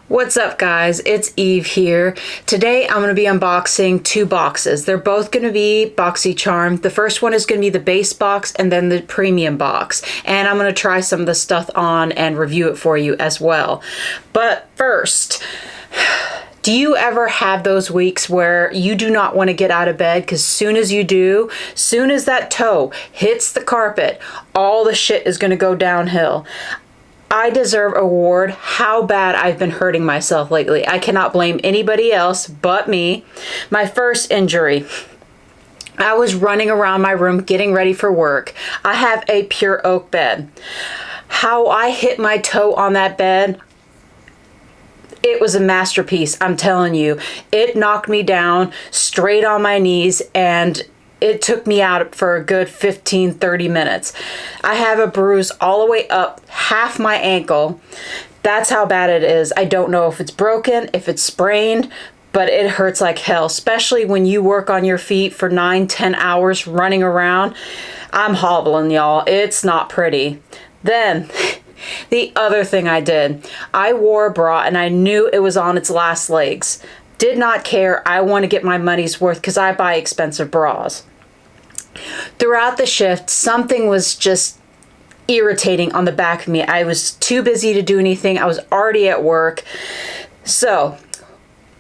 What's up guys, it's Eve here. Today I'm going to be unboxing two boxes. They're both going to be Boxycharm. The first one is going to be the base box and then the premium box. And I'm going to try some of the stuff on and review it for you as well. But first, do you ever have those weeks where you do not want to get out of bed because soon as you do, soon as that toe hits the carpet, all the shit is going to go downhill? I deserve an award how bad I've been hurting myself lately. I cannot blame anybody else but me. My first injury, I was running around my room getting ready for work. I have a pure oak bed. How I hit my toe on that bed, it was a masterpiece, I'm telling you. It knocked me down straight on my knees and it took me out for a good 15-30 minutes. I have a bruise all the way up half my ankle. That's how bad it is. I don't know if it's broken, if it's sprained, but it hurts like hell, especially when you work on your feet for 9-10 hours running around. I'm hobbling, y'all. It's not pretty. Then the other thing I did, I wore a bra and I knew it was on its last legs. Did not care. I want to get my money's worth because I buy expensive bras. Throughout the shift, something was just irritating on the back of me. I was too busy to do anything. I was already at work. So,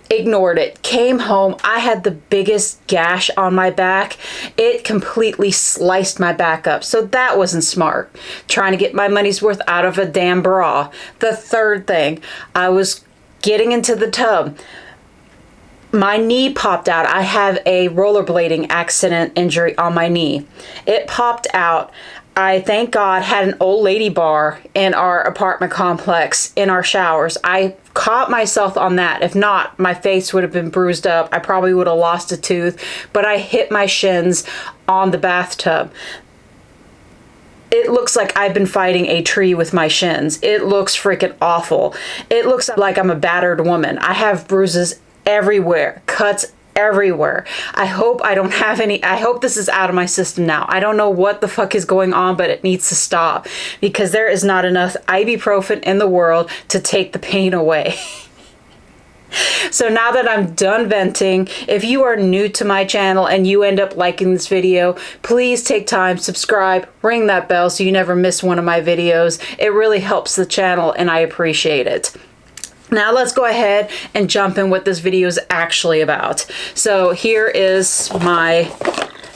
ignored it. Came home. I had the biggest gash on my back. It completely sliced my back up. So that wasn't smart. Trying to get my money's worth out of a damn bra. The third thing, I was getting into the tub. My knee popped out. I have a rollerblading accident injury on my knee. It popped out. I, thank God, had an old lady bar in our apartment complex in our showers. I caught myself on that. If not, my face would have been bruised up. I probably would have lost a tooth, but I hit my shins on the bathtub. It looks like I've been fighting a tree with my shins. It looks freaking awful. It looks like I'm a battered woman. I have bruises everywhere, cuts everywhere. I hope I don't have any. I hope this is out of my system now. I don't know what the fuck is going on, but it needs to stop because there is not enough ibuprofen in the world to take the pain away. So now that I'm done venting, if you are new to my channel and you end up liking this video, please take time, subscribe, ring that bell so you never miss one of my videos. It really helps the channel and I appreciate it. Now let's go ahead and jump in what this video is actually about. So here is my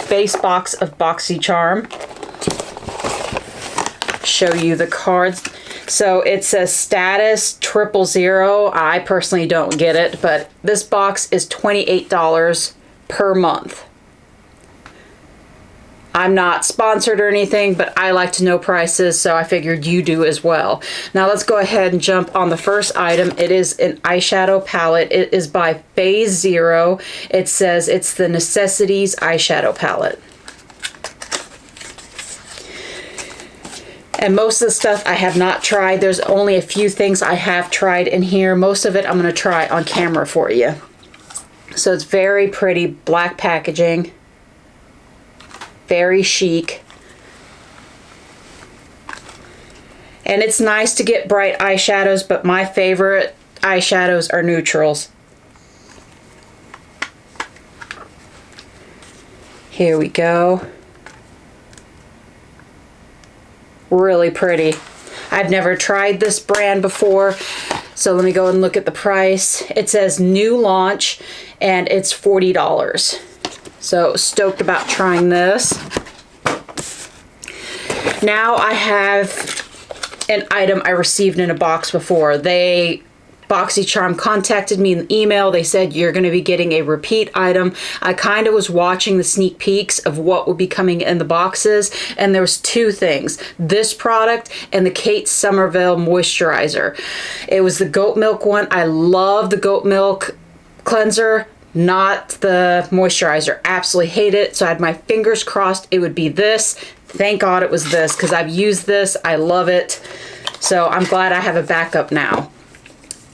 base box of Boxycharm. Show you the cards. So it says status 000. I personally don't get it, but this box is $28 per month. I'm not sponsored or anything, but I like to know prices, so I figured you do as well. Now let's go ahead and jump on the first item. It is an eyeshadow palette. It is by Phase Zero. It says it's the Necessities eyeshadow palette. And most of the stuff I have not tried. There's only a few things I have tried in here. Most of it I'm going to try on camera for you. So it's very pretty black packaging. Very chic. And it's nice to get bright eyeshadows, but my favorite eyeshadows are neutrals. Here we go. Really pretty. I've never tried this brand before, so let me go and look at the price. It says new launch and it's $40. So stoked about trying this. Now I have an item I received in a box before. Boxycharm contacted me in email. They said you're going to be getting a repeat item. I kind of was watching the sneak peeks of what would be coming in the boxes, and there was two things. This product and the Kate Somerville moisturizer. It was the goat milk one. I love the goat milk cleanser. Not the moisturizer. Absolutely hate it. So I had my fingers crossed it would be this. Thank God it was this because I've used this. I love it. So I'm glad I have a backup now.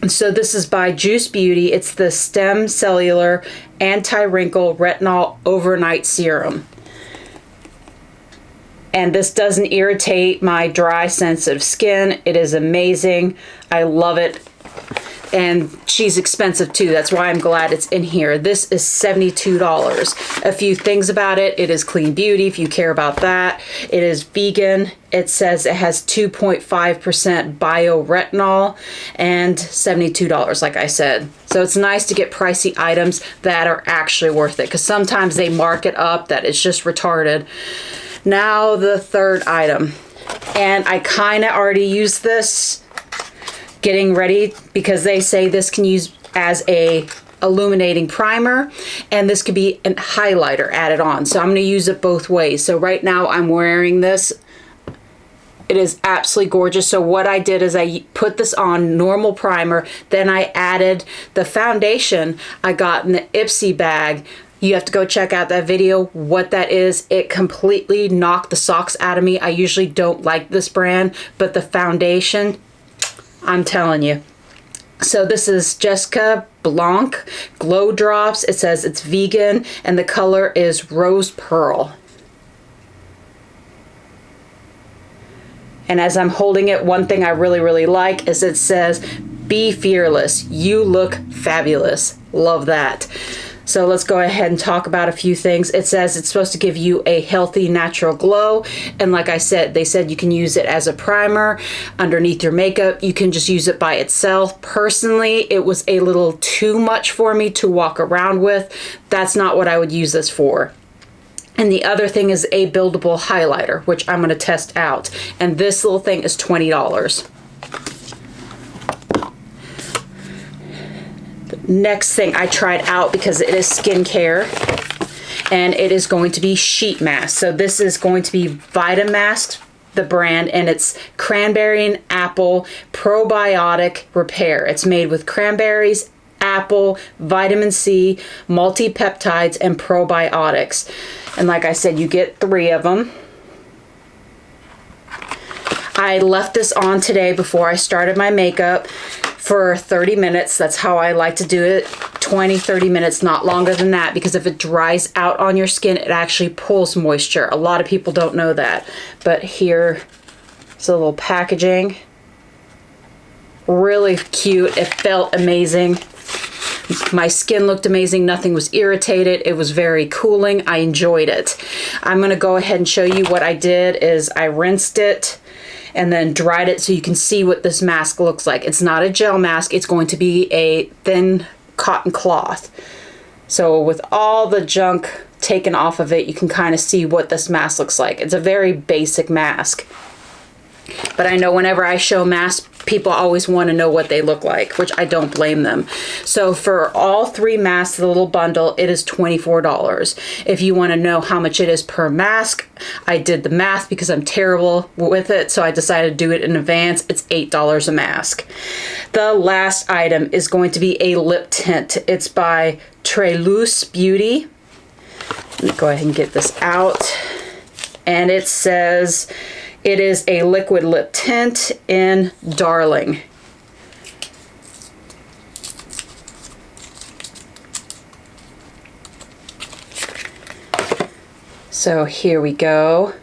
And so this is by Juice Beauty. It's the Stem Cellular Anti-Wrinkle Retinol Overnight Serum. And this doesn't irritate my dry, sensitive skin. It is amazing. I love it. And she's expensive too. That's why I'm glad it's in here. This is $72. A few things about it. It is clean beauty if you care about that. It is vegan. It says it has 2.5% bioretinol and $72, like I said. So it's nice to get pricey items that are actually worth it, because sometimes they mark it up that it's just retarded. Now the third item. And I kind of already used this getting ready, because they say this can use as a illuminating primer, and this could be a highlighter added on. So I'm going to use it both ways. So right now I'm wearing this. It is absolutely gorgeous. So what I did is I put this on normal primer, then I added the foundation I got in the Ipsy bag. You have to go check out that video, what that is. It completely knocked the socks out of me. I usually don't like this brand, but the foundation, I'm telling you. So this is Jessica Blanc Glow Drops. It says it's vegan and the color is Rose Pearl. And as I'm holding it, one thing I really like is it says, "Be fearless. You look fabulous." Love that. So let's go ahead and talk about a few things. It says it's supposed to give you a healthy, natural glow. And like I said, they said you can use it as a primer underneath your makeup. You can just use it by itself. Personally, it was a little too much for me to walk around with. That's not what I would use this for. And the other thing is a buildable highlighter, which I'm going to test out. And this little thing is $20. Next thing I tried out, because it is skincare, and it is going to be sheet mask. So this is going to be Vitamask, the brand, and it's cranberry and apple probiotic repair. It's made with cranberries, apple, vitamin C, multi-peptides, and probiotics. And like I said, you get 3 of them. I left this on today before I started my makeup for 30 minutes. That's how I like to do it. 20-30 minutes, not longer than that, because if it dries out on your skin, it actually pulls moisture. A lot of people don't know that. But here's a little packaging. Really cute. It felt amazing. My skin looked amazing. Nothing was irritated. It was very cooling. I enjoyed it. I'm going to go ahead and show you what I did is I rinsed it and then dried it so you can see what this mask looks like. It's not a gel mask. It's going to be a thin cotton cloth. So with all the junk taken off of it, you can kind of see what this mask looks like. It's a very basic mask. But I know whenever I show masks, people always want to know what they look like, which I don't blame them. So for all 3 masks, the little bundle, it is $24. If you want to know how much it is per mask, I did the math because I'm terrible with it, so I decided to do it in advance. It's $8 a mask. The last item is going to be a lip tint. It's by Treloose Beauty. Let me go ahead and get this out. And it says it is a liquid lip tint in Darling. So here we go.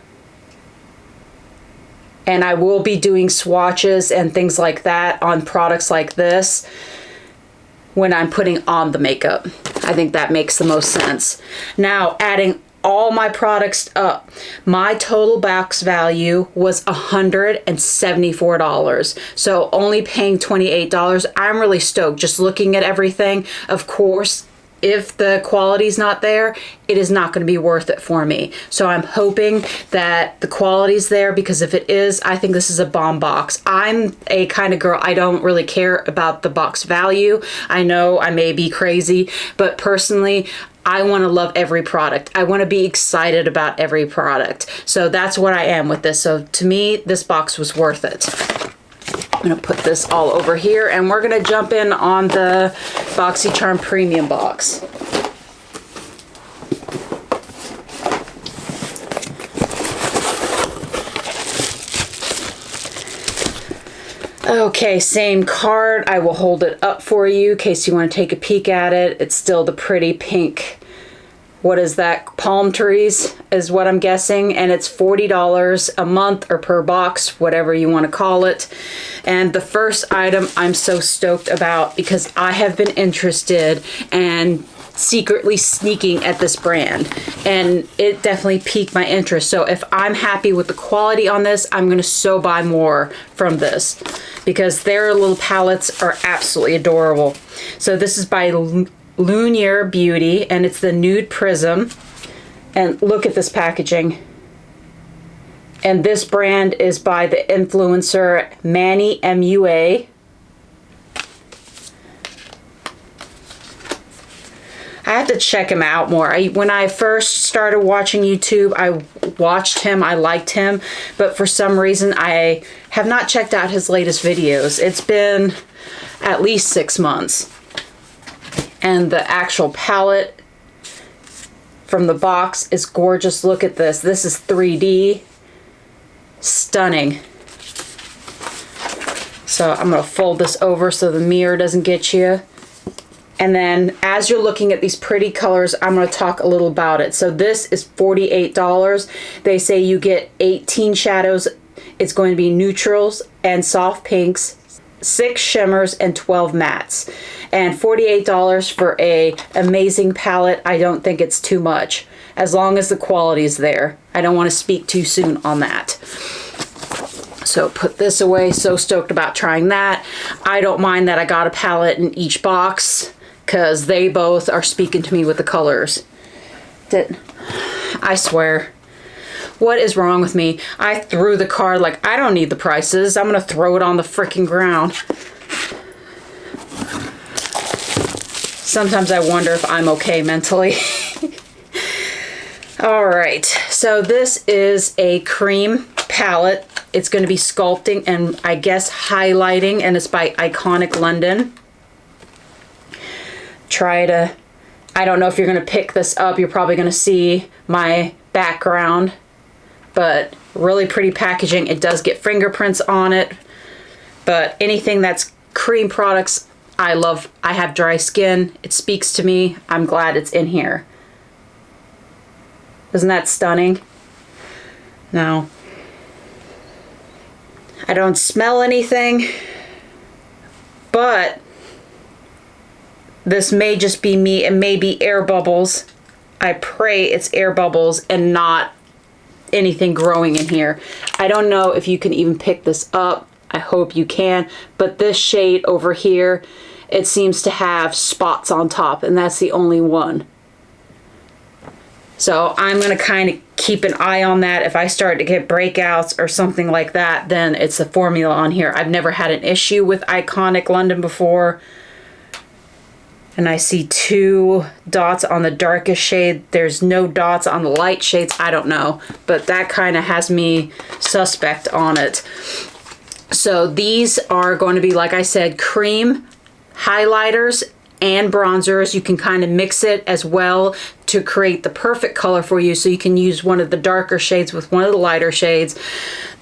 And I will be doing swatches and things like that on products like this when I'm putting on the makeup. I think that makes the most sense. Now, adding all my products up, my total box value was $174. So only paying $28. I'm really stoked just looking at everything. Of course, if the quality's not there, it is not going to be worth it for me. So I'm hoping that the quality's there, because if it is, I think this is a bomb box. I'm a kind of girl, I don't really care about the box value. I know I may be crazy, but personally, I want to love every product. I want to be excited about every product. So that's what I am with this. So to me, this box was worth it. I'm going to put this all over here, and we're going to jump in on the Boxycharm Premium box. Okay, same card. I will hold it up for you in case you want to take a peek at it. It's still the pretty pink what is that? Palm trees is what I'm guessing. And it's $40 a month or per box, whatever you want to call it. And the first item I'm so stoked about because I have been interested and secretly sneaking at this brand, and it definitely piqued my interest. So if I'm happy with the quality on this, I'm gonna so buy more from this because their little palettes are absolutely adorable. So this is by Lumiere Beauty, and it's the Nude Prism. And look at this packaging. And this brand is by the influencer Manny MUA. I have to check him out more. When I first started watching YouTube, I watched him, I liked him, but for some reason I have not checked out his latest videos. It's been at least 6 months. And the actual palette from the box is gorgeous. Look at this. This is 3D. Stunning. So I'm going to fold this over so the mirror doesn't get you. And then as you're looking at these pretty colors, I'm going to talk a little about it. So this is $48. They say you get 18 shadows. It's going to be neutrals and soft pinks, 6 shimmers, and 12 mattes. And $48 for a amazing palette, I don't think it's too much, as long as the quality is there. I don't want to speak too soon on that. So put this away. So stoked about trying that. I don't mind that I got a palette in each box, because they both are speaking to me with the colors. I swear. What is wrong with me? I threw the card like, I don't need the prices. I'm going to throw it on the freaking ground. Sometimes I wonder if I'm okay mentally. Alright, so this is a cream palette. It's going to be sculpting and I guess highlighting, and it's by Iconic London. I don't know if you're going to pick this up. You're probably going to see my background, but really pretty packaging. It does get fingerprints on it, but anything that's cream products, I love. I have dry skin. It speaks to me. I'm glad it's in here. Isn't that stunning? Now, I don't smell anything, but this may just be me. It may be air bubbles. I pray it's air bubbles and not anything growing in here. I don't know if you can even pick this up. I hope you can. But this shade over here, it seems to have spots on top, and that's the only one. So I'm going to kind of keep an eye on that. If I start to get breakouts or something like that, then it's the formula on here. I've never had an issue with Iconic London before. And I see 2 dots on the darkest shade. There's no dots on the light shades. I don't know. But that kind of has me suspect on it. So these are going to be, like I said, cream highlighters and bronzers. You can kind of mix it as well to create the perfect color for you. So you can use one of the darker shades with one of the lighter shades.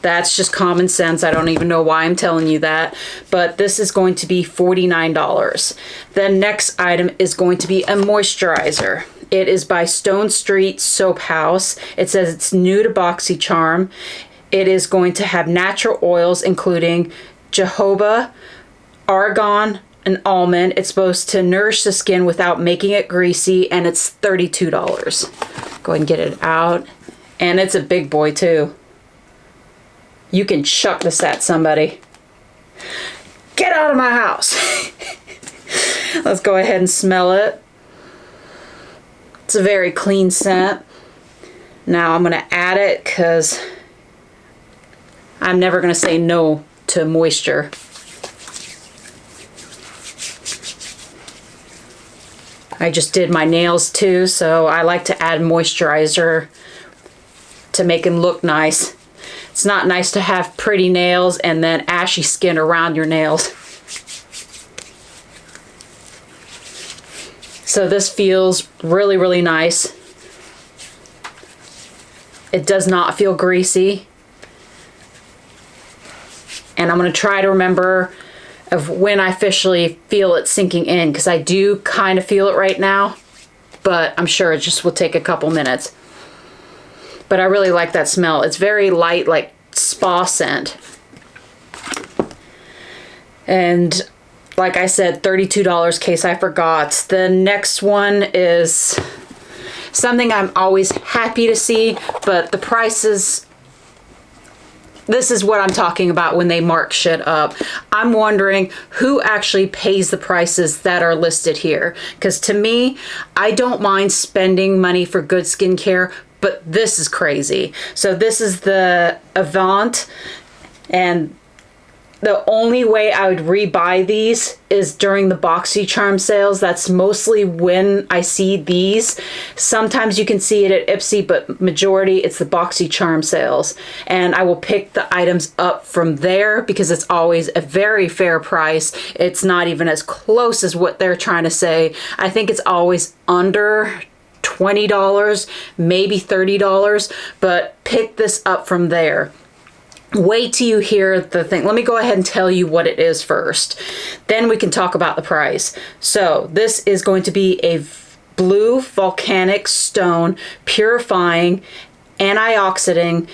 That's just common sense. I don't even know why I'm telling you that. But this is going to be $49. The next item is going to be a moisturizer. It is by Stone Street Soap House. It says it's new to Boxycharm. It is going to have natural oils including jojoba, argan, and almond. It's supposed to nourish the skin without making it greasy, and it's $32. Go ahead and get it out. And it's a big boy too. You can chuck this at somebody. Get out of my house. Let's go ahead and smell it. It's a very clean scent. Now I'm going to add it because I'm never going to say no to moisture. I just did my nails too, so I like to add moisturizer to make them look nice. It's not nice to have pretty nails and then ashy skin around your nails. So this feels really, really nice. It does not feel greasy. And I'm going to try to remember of when I officially feel it sinking in, because I do kind of feel it right now. but I'm sure it just will take a couple minutes. But I really like that smell. It's very light, like spa scent. And like I said, $32 in case I forgot. The next one is something I'm always happy to see, but the prices, this is what I'm talking about when they mark shit up. I'm wondering who actually pays the prices that are listed here. Because to me, I don't mind spending money for good skincare, but this is crazy. So this is the Avant, and the only way I would rebuy these is during the Boxycharm sales. That's mostly when I see these. Sometimes you can see it at Ipsy, but majority it's the Boxycharm sales. And I will pick the items up from there because it's always a very fair price. It's not even as close as what they're trying to say. I think it's always under $20, maybe $30, but pick this up from there. Wait till you hear the thing. Let me go ahead and tell you what it is first. Then we can talk about the price. So this is going to be a blue volcanic stone purifying antioxidant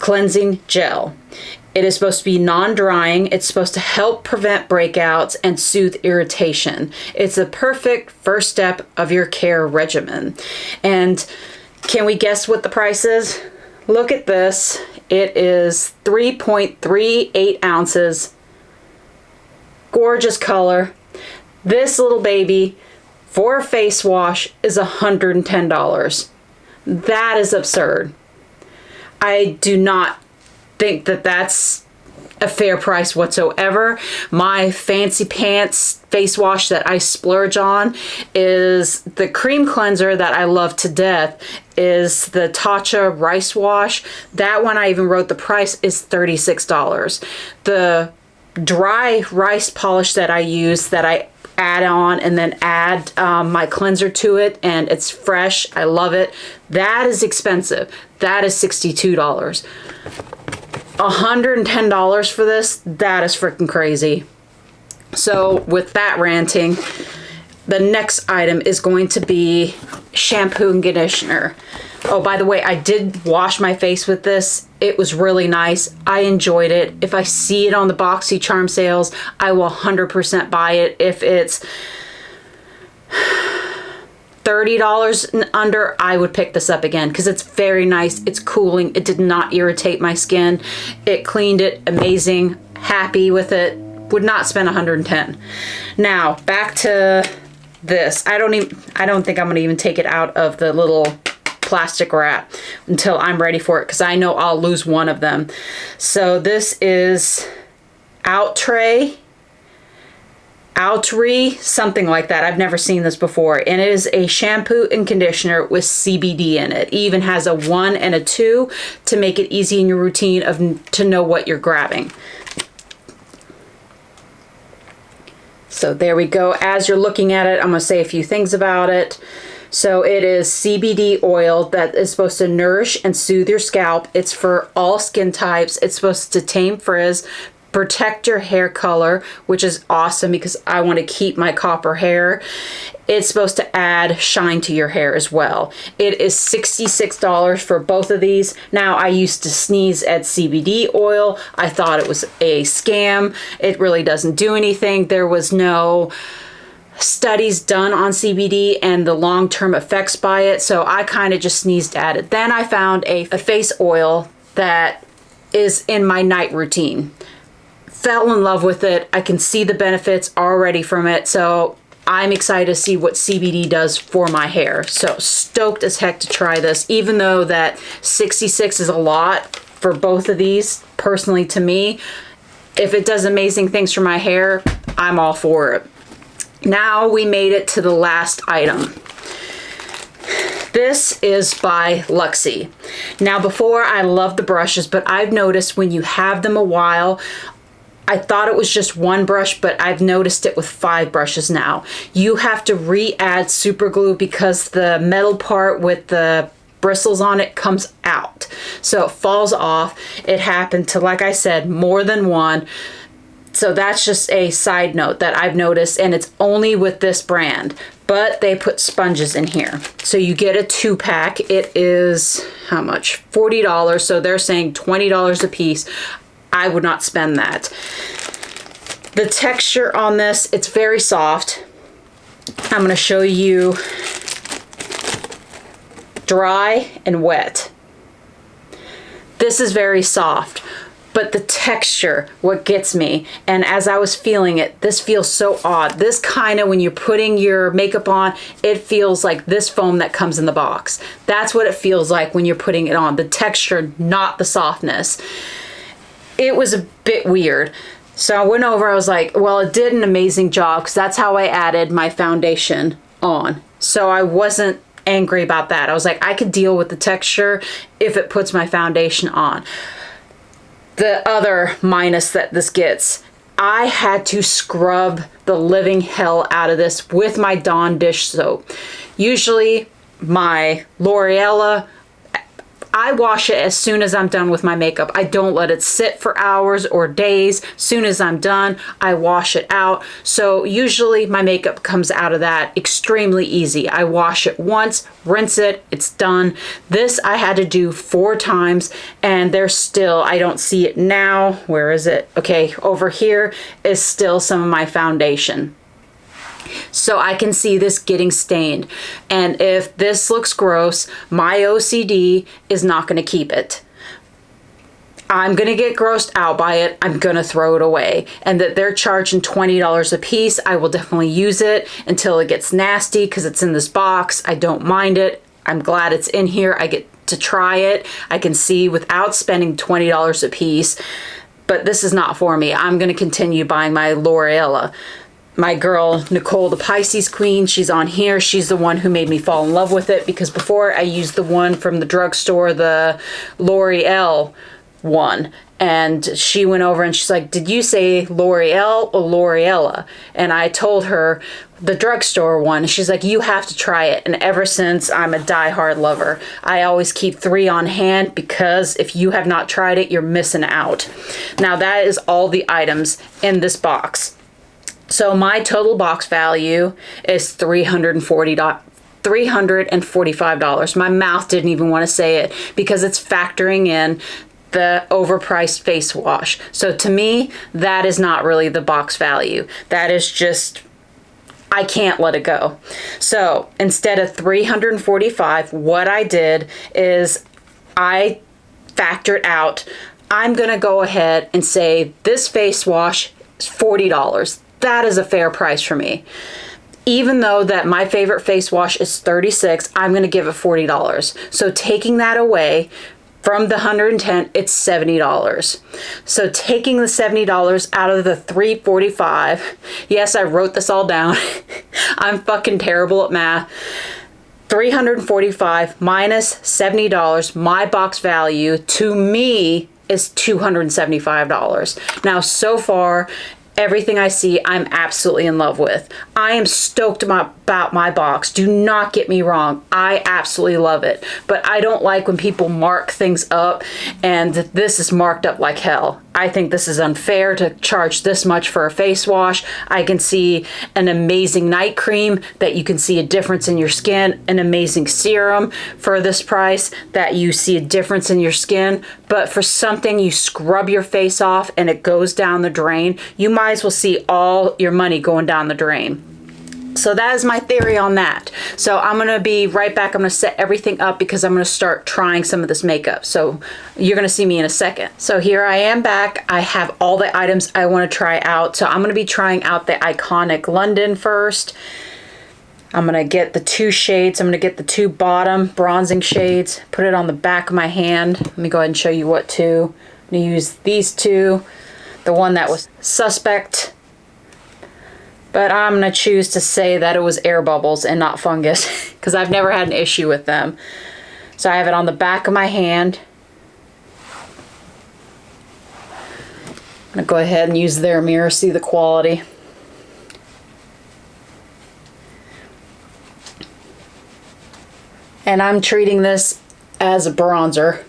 cleansing gel. It is supposed to be non-drying. It's supposed to help prevent breakouts and soothe irritation. It's a perfect first step of your care regimen. And can we guess what the price is? Look at this. It is 3.38 ounces. Gorgeous color. This little baby for a face wash is $110. That is absurd. I do not think that that's a fair price whatsoever. My fancy pants face wash that I splurge on is the cream cleanser that I love to death, is the Tatcha rice wash. That one, I even wrote the price, is $36. The dry rice polish that I use, that I add on and then add my cleanser to it, and it's fresh, I love it, that is expensive. That is $62. $110 for this, that is freaking crazy. So with that ranting, the next item is going to be shampoo and conditioner. Oh, by the way, I did wash my face with this. It was really nice. I enjoyed it. If I see it on the Boxycharm sales, I will 100% buy it. If it's $30 and under, I would pick this up again because it's very nice. It's cooling. It did not irritate my skin. It cleaned it. Amazing. Happy with it. Would not spend $110. Now back to this. I don't think I'm gonna even take it out of the little plastic wrap until I'm ready for it because I know I'll lose one of them. So this is Outre, something like that. I've never seen this before. And it is a shampoo and conditioner with CBD in it. It even has a 1 and a 2 to make it easy in your routine to know what you're grabbing. So there we go. As you're looking at it, I'm going to say a few things about it. So it is CBD oil that is supposed to nourish and soothe your scalp. It's for all skin types. It's supposed to tame frizz, protect your hair color, which is awesome because I want to keep my copper hair. It's supposed to add shine to your hair as well. It is $66 for both of these. Now, I used to sneeze at CBD oil. I thought it was a scam. It really doesn't do anything. There was no studies done on CBD and the long-term effects by it, so I kind of just sneezed at it. Then I found a face oil that is in my night routine. Fell in love with it. I can see the benefits already from it, so I'm excited to see what CBD does for my hair. So stoked as heck to try this, even though that $66 is a lot for both of these, personally to me. If it does amazing things for my hair, I'm all for it. Now we made it to the last item. This is by Luxie. Now before, I loved the brushes, but I've noticed when you have them a while, I thought it was just one brush, but I've noticed it with 5 brushes now. You have to re-add super glue because the metal part with the bristles on it comes out. So it falls off. It happened to, like I said, more than one. So that's just a side note that I've noticed, and it's only with this brand, but they put sponges in here. So you get a 2-pack. It is how much? $40. So they're saying $20 a piece. I would not spend that. The texture on this, it's very soft. I'm going to show you dry and wet. This is very soft, but the texture, what gets me, and as I was feeling it, this feels so odd. This kind of, when you're putting your makeup on, it feels like this foam that comes in the box. That's what it feels like when you're putting it on. The texture, not the softness. It was a bit weird. So I went over, I was like, well, it did an amazing job, because that's how I added my foundation on. So I wasn't angry about that. I was like, I could deal with the texture if it puts my foundation on. The other minus that this gets, I had to scrub the living hell out of this with my Dawn dish soap. Usually my L'Oreal, I wash it as soon as I'm done with my makeup. I don't let it sit for hours or days. As soon as I'm done, I wash it out. So usually my makeup comes out of that extremely easy. I wash it once, rinse it, it's done. This I had to do 4 times, and there's still, I don't see it now. Where is it? Okay, over here is still some of my foundation. So I can see this getting stained. And if this looks gross, my OCD is not going to keep it. I'm going to get grossed out by it. I'm going to throw it away. And that they're charging $20 a piece, I will definitely use it until it gets nasty, because it's in this box. I don't mind it. I'm glad it's in here. I get to try it. I can see without spending $20 a piece. But this is not for me. I'm going to continue buying my L'Oreal. My girl, Nicole, the Pisces Queen, she's on here. She's the one who made me fall in love with it, because before I used the one from the drugstore, the L'Oreal one. And she went over and she's like, did you say L'Oreal or L'Oreal? And I told her the drugstore one. And she's like, you have to try it. And ever since, I'm a diehard lover. I always keep 3 on hand, because if you have not tried it, you're missing out. Now that is all the items in this box. So my total box value is $345. My mouth didn't even want to say it, because it's factoring in the overpriced face wash. So to me, that is not really the box value. That is just, I can't let it go. So instead of $345, what I did is I factored out, I'm going to go ahead and say this face wash is $40. That is a fair price for me. Even though that my favorite face wash is $36, I'm going to give it $40. So taking that away from the $110, it's $70. So taking the $70 out of the $345, yes, I wrote this all down. I'm fucking terrible at math. $345 minus $70, my box value to me is $275. Now, so far, everything I see, I'm absolutely in love with. I am stoked about my box. Do not get me wrong. I absolutely love it. But I don't like when people mark things up, and this is marked up like hell. I think this is unfair to charge this much for a face wash. I can see an amazing night cream that you can see a difference in your skin, an amazing serum for this price that you see a difference in your skin. But for something you scrub your face off and it goes down the drain, you might as well see all your money going down the drain. So that is my theory on that. So I'm going to be right back. I'm going to set everything up, because I'm going to start trying some of this makeup. So you're going to see me in a second. So here I am back. I have all the items I want to try out. So I'm going to be trying out the Iconic London first. I'm going to get the 2 shades. I'm going to get the 2 bottom bronzing shades, put it on the back of my hand. Let me go ahead and show you what 2. I'm going to use these 2. The one that was Suspect, but I'm going to choose to say that it was air bubbles and not fungus, because I've never had an issue with them. So I have it on the back of my hand. I'm going to go ahead and use their mirror, see the quality. And I'm treating this as a bronzer.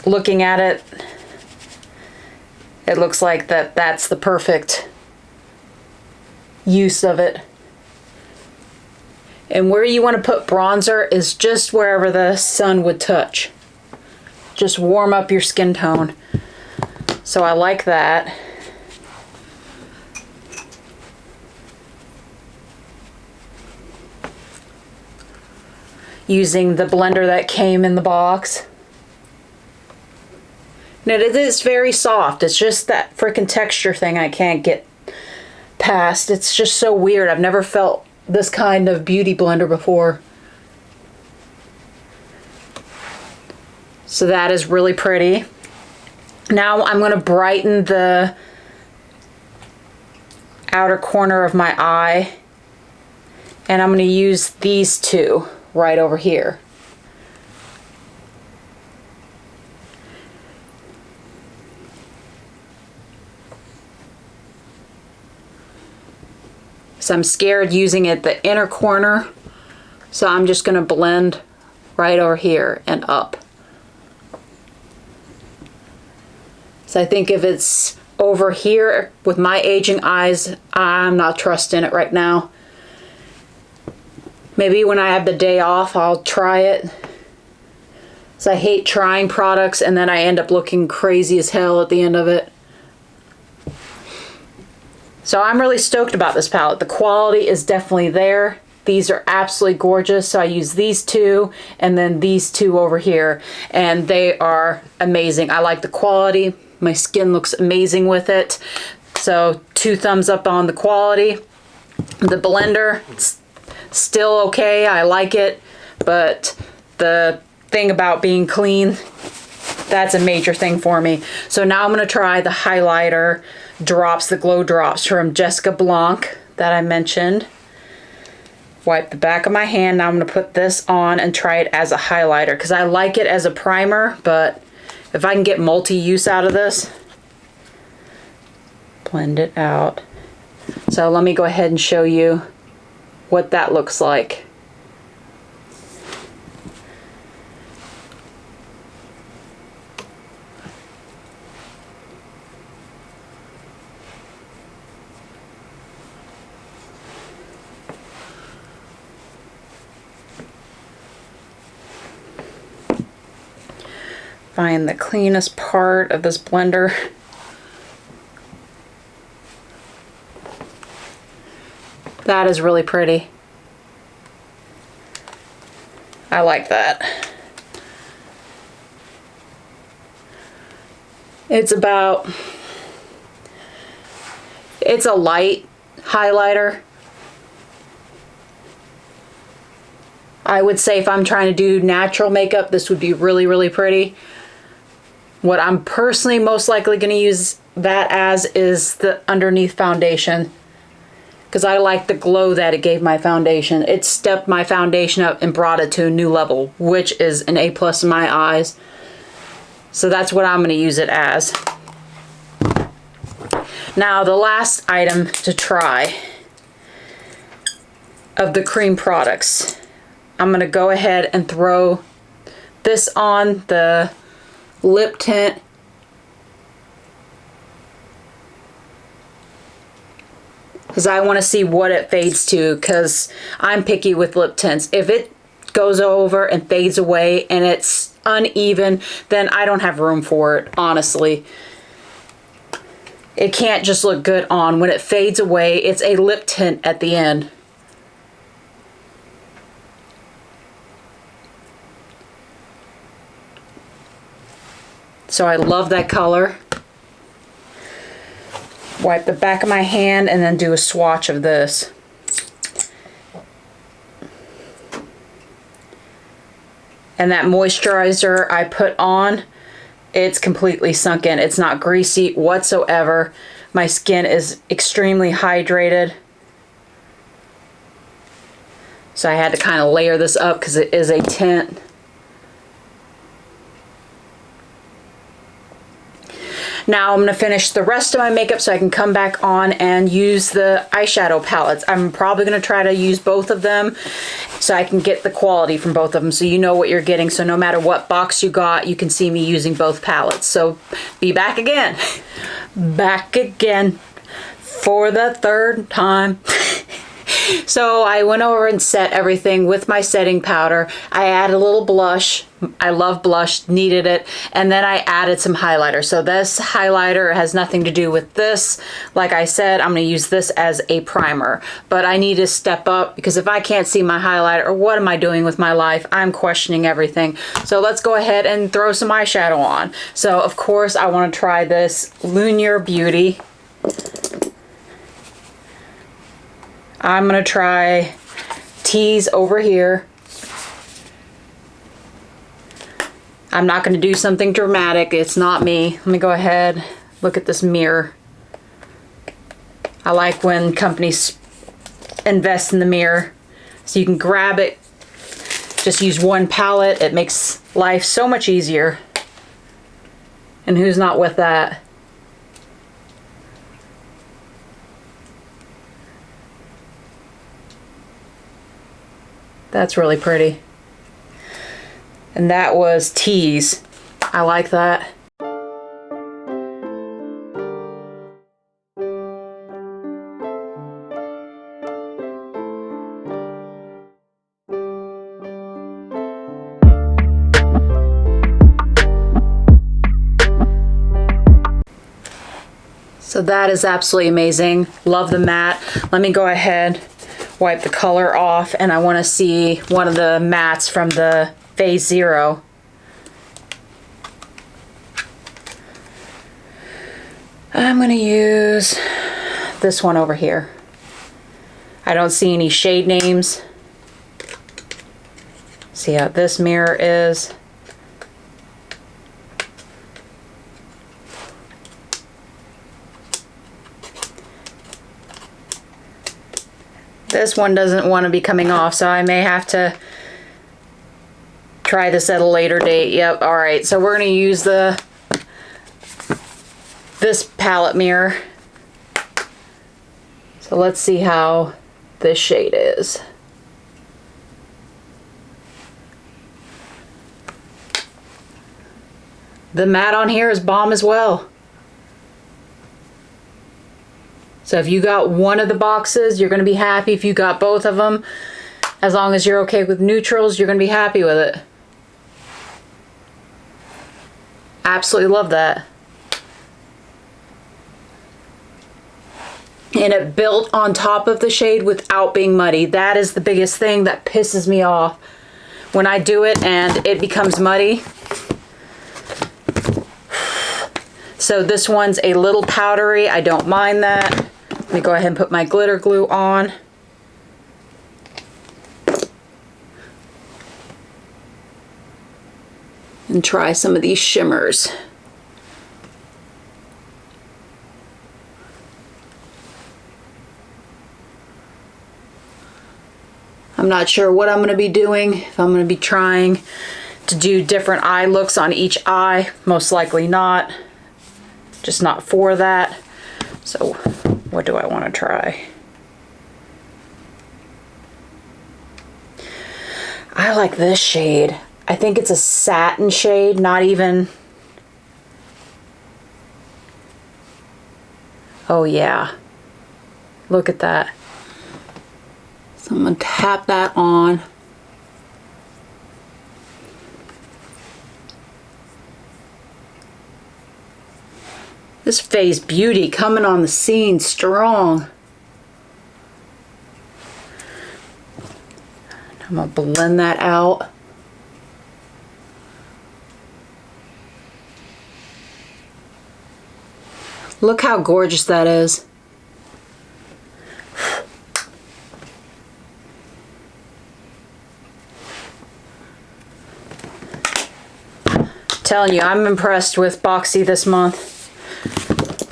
looking at it, it looks like that's the perfect use of it. And where you want to put bronzer is just wherever the sun would touch. Just warm up your skin tone. So I like that. Using the blender that came in the box. And it is very soft. It's just that freaking texture thing I can't get past. It's just so weird. I've never felt this kind of beauty blender before. So that is really pretty. Now I'm going to brighten the outer corner of my eye, and I'm going to use these two right over here. So I'm scared using it the inner corner, so I'm just going to blend right over here and up. So I think if it's over here with my aging eyes, I'm not trusting it right now. Maybe when I have the day off, I'll try it. So I hate trying products and then I end up looking crazy as hell at the end of it. So I'm really stoked about this palette. The quality is definitely there. These are absolutely gorgeous. So I use these two and then these two over here, and they are amazing. I like the quality. My skin looks amazing with it. So 2 thumbs up on the quality. The blender, it's still okay. I like it, but the thing about being clean, that's a major thing for me. So now I'm going to try the highlighter drops, the glow drops from Jessica Blanc that I mentioned. Wipe the back of my hand. Now I'm going to put this on and try it as a highlighter because I like it as a primer, but if I can get multi-use out of this, blend it out. So let me go ahead and show you what that looks like. Find the cleanest part of this blender. That is really pretty. I like that. It's a light highlighter. I would say if I'm trying to do natural makeup, this would be really, really pretty. What I'm personally most likely going to use that as is the underneath foundation, because I like the glow that it gave my foundation. It stepped my foundation up and brought it to a new level, which is an A+ in my eyes. So that's what I'm going to use it as. Now the last item to try of the cream products, I'm going to go ahead and throw this on the lip tint. Because I want to see what it fades to, because I'm picky with lip tints. If it goes over and fades away and it's uneven, then I don't have room for it, honestly. It can't just look good on. When it fades away, it's a lip tint at the end. So I love that color. Wipe the back of my hand and then do a swatch of this. And that moisturizer I put on, it's completely sunk in. It's not greasy whatsoever. My skin is extremely hydrated. So I had to kind of layer this up because it is a tint. Now I'm going to finish the rest of my makeup so I can come back on and use the eyeshadow palettes. I'm probably going to try to use both of them so I can get the quality from both of them so you know what you're getting. So no matter what box you got, you can see me using both palettes. So be back again. Back again for the third time. So I went over and set everything with my setting powder. I added a little blush. I love blush, needed it. And then I added some highlighter. So this highlighter has nothing to do with this. Like I said, I'm going to use this as a primer. But I need to step up because if I can't see my highlighter, what am I doing with my life? I'm questioning everything. So let's go ahead and throw some eyeshadow on. So of course I want to try this Lunar Beauty. I'm going to try Tease over here. I'm not going to do something dramatic. It's not me. Let me go ahead, look at this mirror. I like when companies invest in the mirror so you can grab it. Just use one palette. It makes life so much easier. And who's not with that? That's really pretty. And that was Tease. I like that. So that is absolutely amazing. Love the matte. Let me go ahead, wipe the color off, and I want to see one of the mattes from the Phase Zero. I'm going to use this one over here. I don't see any shade names. See how this mirror is. This one doesn't want to be coming off, so I may have to try this at a later date. Yep, alright, so we're going to use this palette mirror. So let's see how this shade is. The matte on here is bomb as well. So if you got one of the boxes, you're going to be happy. If you got both of them, as long as you're okay with neutrals, you're going to be happy with it. Absolutely love that. And it built on top of the shade without being muddy. That is the biggest thing that pisses me off. When I do it and it becomes muddy. So this one's a little powdery. I don't mind that. Let me go ahead and put my glitter glue on. And try some of these shimmers. I'm not sure what I'm going to be doing. If I'm going to be trying to do different eye looks on each eye. Most likely not. Just not for that. So what do I want to try? I like this shade. I think it's a satin shade, not even... Oh yeah. Look at that. So I'm going to tap that on. This Phase Beauty coming on the scene strong. I'm going to blend that out. Look how gorgeous that is. Telling you, I'm impressed with Boxy this month.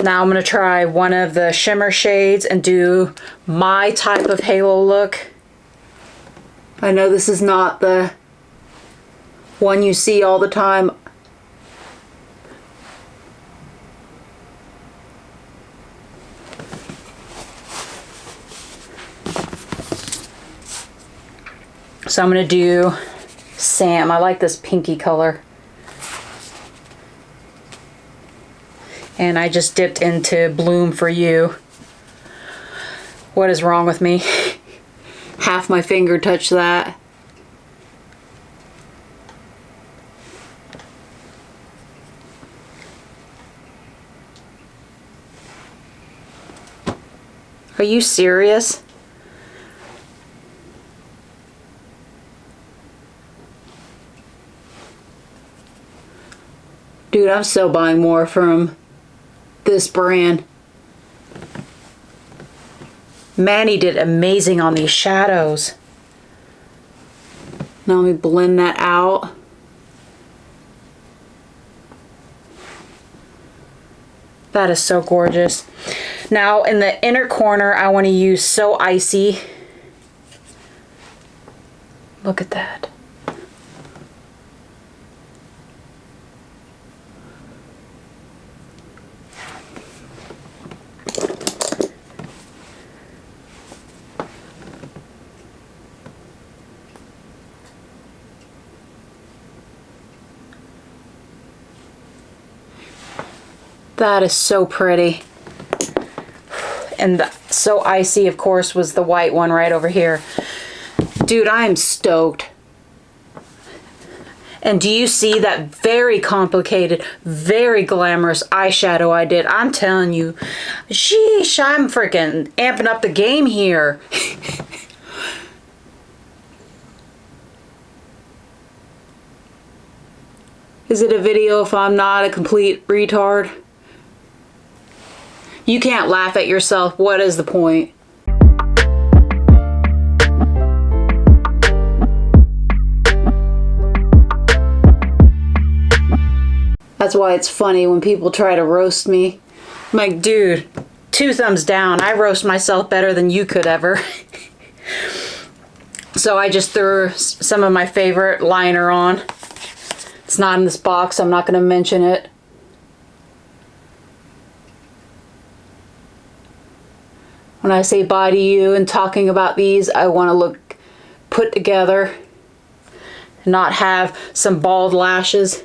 Now I'm going to try one of the shimmer shades and do my type of halo look. I know this is not the one you see all the time. So I'm going to do Sam. I like this pinky color. And I just dipped into Bloom for You. What is wrong with me? Half my finger touched that. Are you serious? Dude, I'm so buying more from this brand. Manny did amazing on these shadows. Now let me blend that out. That is so gorgeous. Now in the inner corner, I want to use So Icy. Look at that. That is so pretty. And the So Icy, of course, was the white one right over here. Dude, I am stoked. And do you see that very complicated, very glamorous eyeshadow I did? I'm telling you, sheesh, I'm freaking amping up the game here. Is it a video if I'm not a complete retard? You can't laugh at yourself. What is the point? That's why it's funny when people try to roast me. I'm like, dude, 2 thumbs down. I roast myself better than you could ever. So I just threw some of my favorite liner on. It's not in this box. I'm not going to mention it. When I say bye to you and talking about these, I want to look put together and not have some bald lashes.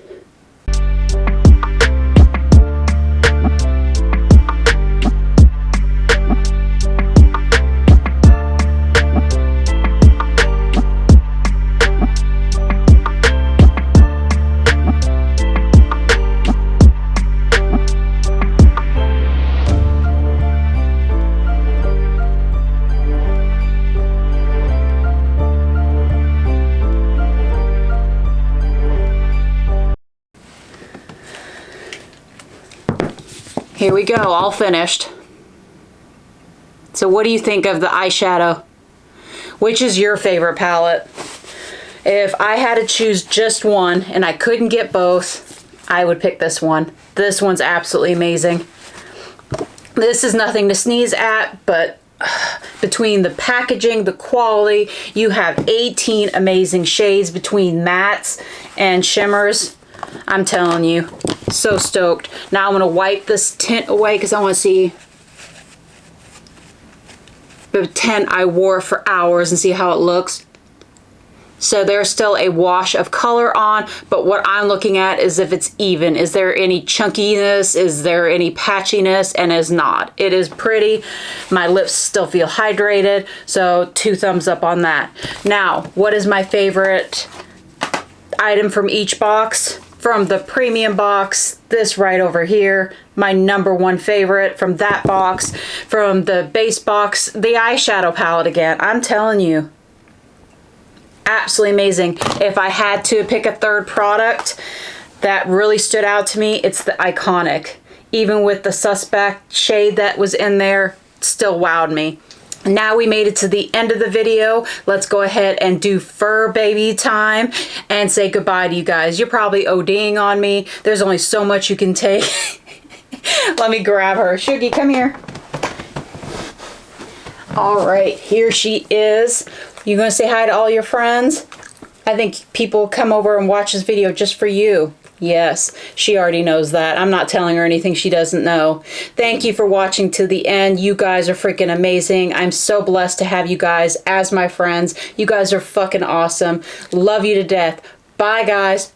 Here we go, all finished. So what do you think of the eyeshadow? Which is your favorite palette? If I had to choose just one and I couldn't get both, I would pick this one. This one's absolutely amazing. This is nothing to sneeze at, but between the packaging, the quality, you have 18 amazing shades between mattes and shimmers. I'm telling you, so stoked. Now I'm going to wipe this tint away because I want to see the tint I wore for hours and see how it looks. So there's still a wash of color on, but what I'm looking at is if it's even. Is there any chunkiness? Is there any patchiness? And is not. It is pretty. My lips still feel hydrated, so 2 thumbs up on that. Now, what is my favorite item from each box? From the premium box, this right over here, my #1 favorite from that box. From the base box, the eyeshadow palette again. I'm telling you, absolutely amazing. If I had to pick a third product that really stood out to me, it's the Iconic. Even with the suspect shade that was in there, still wowed me. Now we made it to the end of the video. Let's go ahead and do fur baby time and say goodbye to you guys. You're probably ODing on me. There's only so much you can take. Let me grab her. Shuggy, come here. All right, here she is. You gonna say hi to all your friends? I think people come over and watch this video just for you. Yes, she already knows that. I'm not telling her anything she doesn't know. Thank you for watching to the end. You guys are freaking amazing. I'm so blessed to have you guys as my friends. You guys are fucking awesome. Love you to death. Bye, guys.